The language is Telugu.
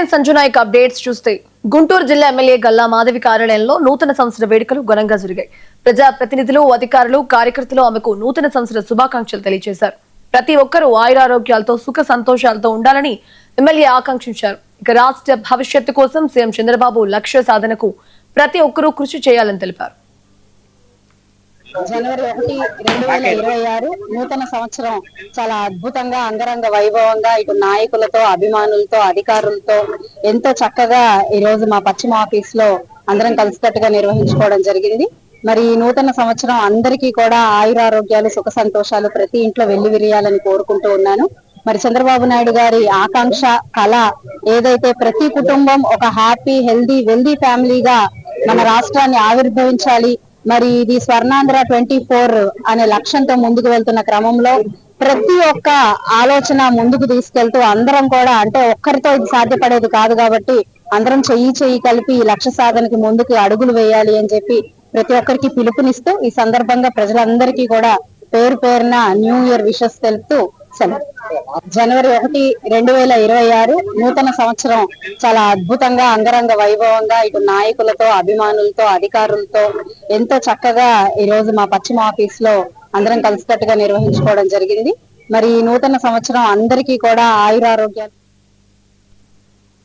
నేను సంజు నాయక్ అప్డేట్స్ చూస్తే గుంటూరు జిల్లా ఎమ్మెల్యే గల్లా మాధవి కార్యాలయంలో నూతన సంవత్సర వేడుకలు ఘనంగా జరిగాయి. ప్రజా ప్రతినిధులు, అధికారులు, కార్యకర్తలు ఆమెకు నూతన సంవత్సర శుభాకాంక్షలు తెలియజేశారు. ప్రతి ఒక్కరూ ఆయురారోగ్యాలతో సుఖ సంతోషాలతో ఉండాలని ఎమ్మెల్యే ఆకాంక్షించారు. ఇక రాష్ట్ర భవిష్యత్తు కోసం సీఎం చంద్రబాబు లక్ష్య సాధనకు ప్రతి ఒక్కరూ కృషి చేయాలని తెలిపారు. జనవరి 1, 2026 నూతన సంవత్సరం చాలా అద్భుతంగా, అంగరంగ వైభవంగా ఇటు నాయకులతో, అభిమానులతో, అధికారులతో ఎంతో చక్కగా ఈ రోజు మా పశ్చిమ ఆఫీస్ లో అందరం కలిసికట్టుగా నిర్వహించుకోవడం జరిగింది. మరి ఈ నూతన సంవత్సరం అందరికీ కూడా ఆయురారోగ్యాలు, సుఖ సంతోషాలు ప్రతి ఇంట్లో వెల్లివిరియాలని కోరుకుంటూ ఉన్నాను. మరి చంద్రబాబు నాయుడు గారి ఆకాంక్ష, కళ ఏదైతే ప్రతి కుటుంబం ఒక హ్యాపీ, హెల్దీ, వెల్దీ ఫ్యామిలీగా మన రాష్ట్రాన్ని ఆవిర్భవించాలి, మరి ఇది స్వర్ణాంధ్ర 24 అనే లక్ష్యంతో ముందుకు వెళ్తున్న క్రమంలో ప్రతి ఒక్క ఆలోచన ముందుకు తీసుకెళ్తూ అందరం కూడా, అంటే ఒక్కరితో ఇది సాధ్యపడేది కాదు కాబట్టి అందరం చెయ్యి కలిపి ఈ లక్ష్య సాధనకి ముందుకు అడుగులు వేయాలి అని చెప్పి ప్రతి ఒక్కరికి పిలుపునిస్తూ ఈ సందర్భంగా ప్రజలందరికీ కూడా పేరు పేరున న్యూ ఇయర్ విషెస్ తెలుపుతూ జనవరి 1, 2026 నూతన సంవత్సరం చాలా అద్భుతంగా, అంగరంగ వైభవంగా ఇటు నాయకులతో, అభిమానులతో, అధికారులతో ఎంతో చక్కగా ఈ రోజు మా పశ్చిమ ఆఫీస్ లో అందరం కలిసికట్టుగా నిర్వహించుకోవడం జరిగింది. మరి ఈ నూతన సంవత్సరం అందరికీ కూడా ఆయురారోగ్యాలు